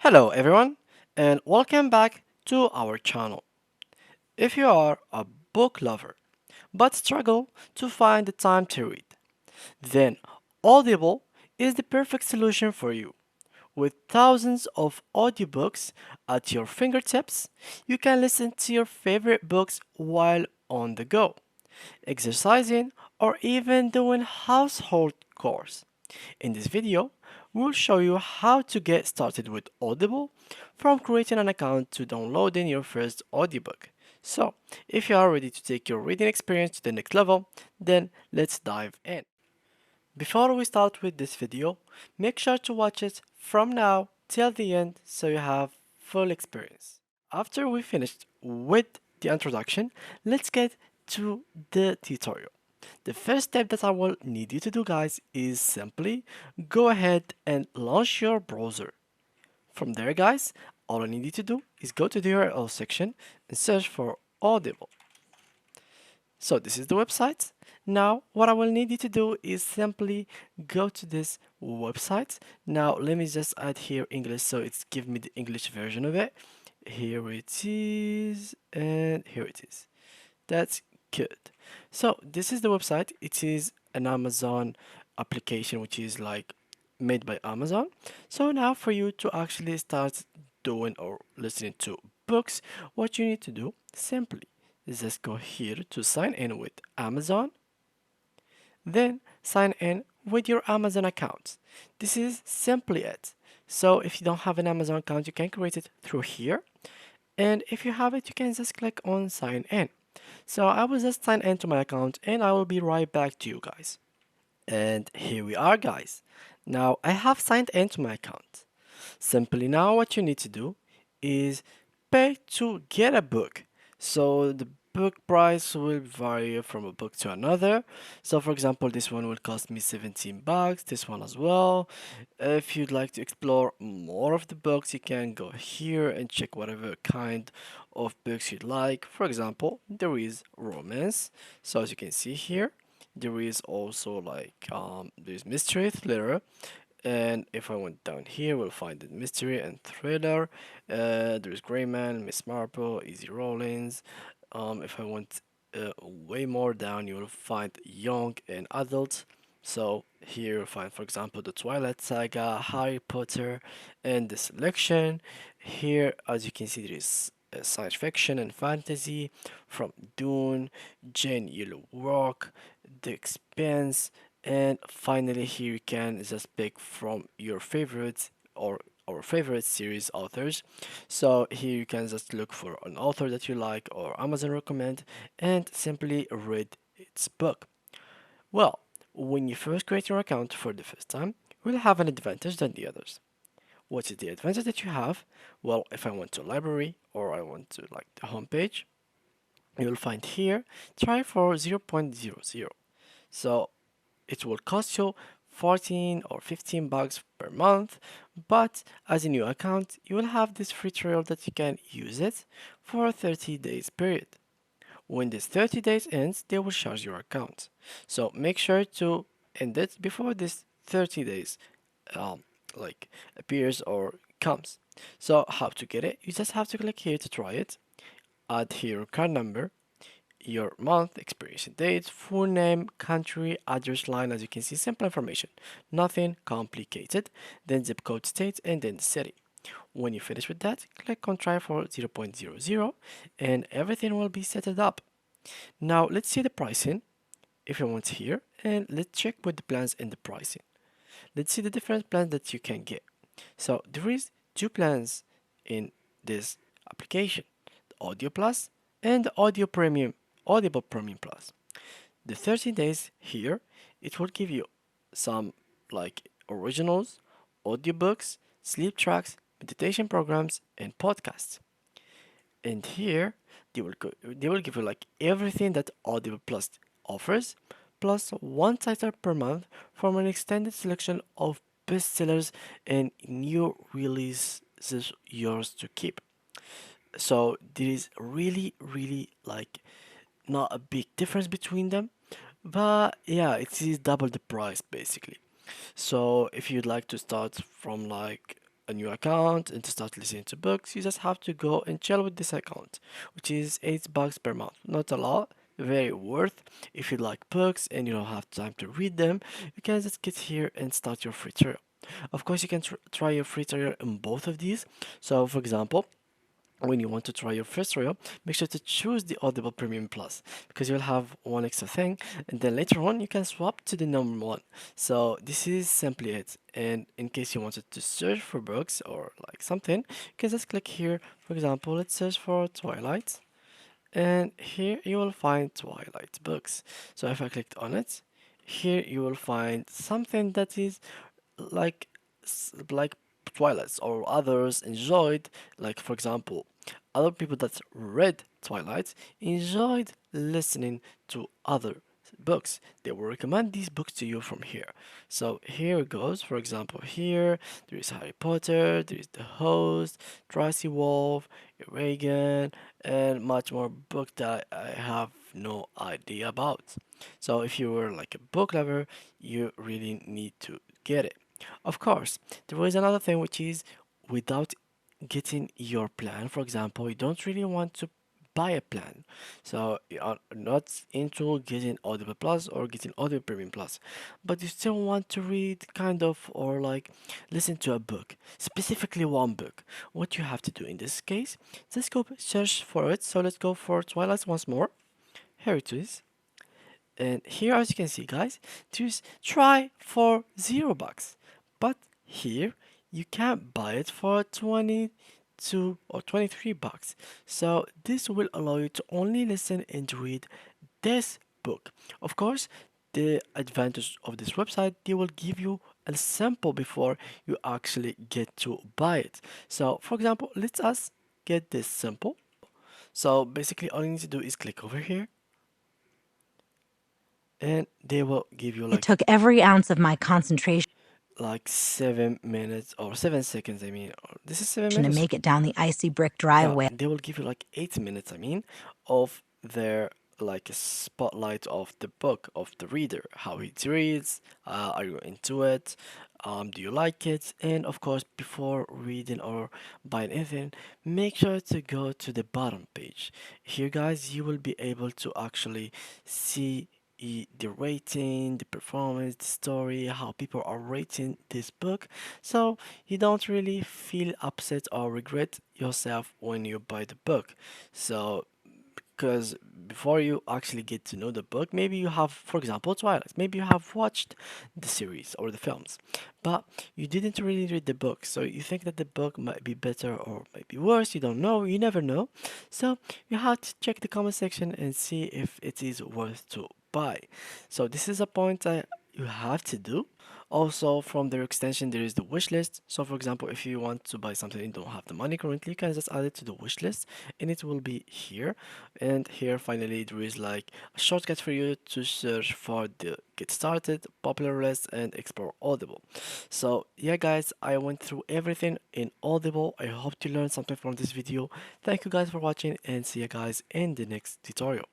Hello everyone and welcome back to our channel. If you are a book lover but struggle to find the time to read, then Audible is the perfect solution for you. With thousands of audiobooks at your fingertips, you can listen to your favorite books while on the go, exercising, or even doing household chores. In this video, we'll show you how to get started with Audible from creating an account to downloading your first audiobook. So, if you are ready to take your reading experience to the next level, then let's dive in. Before we start with this video, make sure to watch it from now till the end so you have full experience. After we finished with the introduction, let's get to the tutorial. The first step that I will need you to do, guys, is simply go ahead and launch your browser. From there, guys, all I need you to do is go to the URL section and search for Audible. So this is the website. Now, what I will need you to do is simply go to this website. Now, let me just add here English so it's give me the English version of it. Here it is, and here it is. That's good. So this is the website. It is an Amazon application which is like made by Amazon. So now for you to actually start doing or listening to books, what you need to do simply is just go here to sign in with Amazon, then sign in with your Amazon account. This is simply it. So if you don't have an Amazon account, you can create it through here. And if you have it, you can just click on sign in. So I will just sign into my account and I will be right back to you guys. And here we are, guys. Now I have signed into my account. Simply now what you need to do is pay to get a book. So the book price will vary from a book to another. So for example, this one will cost me 17 bucks, this one as well. If you'd like to explore more of the books, you can go here and check whatever kind of books you'd like. For example, there is romance. So as you can see here, there is also like there's mystery, thriller, and if I went down here, we'll find the mystery and thriller. There's Grey Man, Miss Marple, Easy Rollins. If I went way more down, you will find young and adult. So here you'll find, for example, the Twilight Saga, Harry Potter, and the selection. Here, as you can see, there is science fiction and fantasy from Dune, Jane Yellow Rock, The Expanse, and finally here you can just pick from your favorites or our favorite series authors. So here you can just look for an author that you like or Amazon recommend and simply read its book. Well, when you first create your account for the first time, you will have an advantage than the others. What is the advantage that you have? Well, if I went to library or I want to like the homepage, you'll find here try for 0.00. So it will cost you 14 or 15 bucks per month, but as a new account, you will have this free trial that you can use it for a 30 days period. When this 30 days ends, they will charge your account. So make sure to end it before this 30 days um, like appears or comes. So how to get it? You just have to click here to try it, add here your card number, your month, expiration date, full name, country, address line. As you can see, simple information, nothing complicated. Then zip code, state, and then the city. When you finish with that, click on try for 0.00 and everything will be set up. Now let's see the pricing if you want here, and let's check with the plans and the pricing. Let's see the different plans that you can get. So there is two plans in this application, the Audio Plus and the Audio Premium, Audible Premium Plus. The 30 days here, it will give you some like originals, audiobooks, sleep tracks, meditation programs, and podcasts. And here they will give you like everything that Audible Plus offers, plus one title per month from an extended selection of bestsellers and new releases yours to keep. So there is really like not a big difference between them, but yeah, it is double the price basically. So if you'd like to start from like a new account and to start listening to books, you just have to go and chill with this account, which is $8 per month. Not a lot, very worth. If you like books and you don't have time to read them, you can just get here and start your free trial. Of course, you can try your free trial in both of these. So, for example, when you want to try your first trial, make sure to choose the Audible Premium Plus because you'll have one extra thing, and then later on you can swap to the number one. So this is simply it. And in case you wanted to search for books or like something, you can just click here. For example, let's search for Twilight, and here you will find Twilight books. So if I clicked on it, here you will find something that is like like Twilights or others enjoyed, like for example, other people that read Twilight enjoyed listening to other books. They will recommend these books to you from here. So here it goes. For example, here there is Harry Potter, there is The Host, Tracy Wolf, Reagan, and much more book that I have no idea about. So if you were like a book lover, you really need to get it. Of course, there is another thing which is without getting your plan. For example, you don't really want to buy a plan, so you are not into getting Audible Plus or getting Audible Premium Plus, but you still want to read kind of or like listen to a book, specifically one book. What you have to do in this case, just go search for it. So let's go for Twilight once more. Here it is. And here, as you can see, guys, there's try for $0. But here, you can't buy it for 22 or $23. So this will allow you to only listen and read this book. Of course, the advantage of this website, they will give you a sample before you actually get to buy it. So, for example, let's us get this sample. So basically, all you need to do is click over here and they will give you It took every ounce of my concentration like 7 minutes or 7 seconds. I mean, this is seven to minutes. make it down the icy brick Yeah, driveway. they will give you like 8 minutes. I mean, of their like a spotlight of the book of the reader, how he reads. Are you into it? Do you like it? And of course, before reading or buying anything, make sure to go to the bottom page. Here, guys, you will be able to actually see the rating, the performance, the story, how people are rating this book. So you don't really feel upset or regret yourself when you buy the book. So because before you actually get to know the book, maybe you have, for example, Twilight, maybe you have watched the series or the films, but you didn't really read the book, so you think that the book might be better or might be worse. You don't know, you never know. So you have to check the comment section and see if it is worth to buy. So this is a point that you have to do. Also, from their extension, there is the wish list. So, for example, if you want to buy something and you don't have the money currently, you can just add it to the wish list and it will be here. And here, finally, there is like a shortcut for you to search for the get started, popular list, and explore Audible. So, yeah, guys, I went through everything in Audible. I hope you learned something from this video. Thank you guys for watching and see you guys in the next tutorial.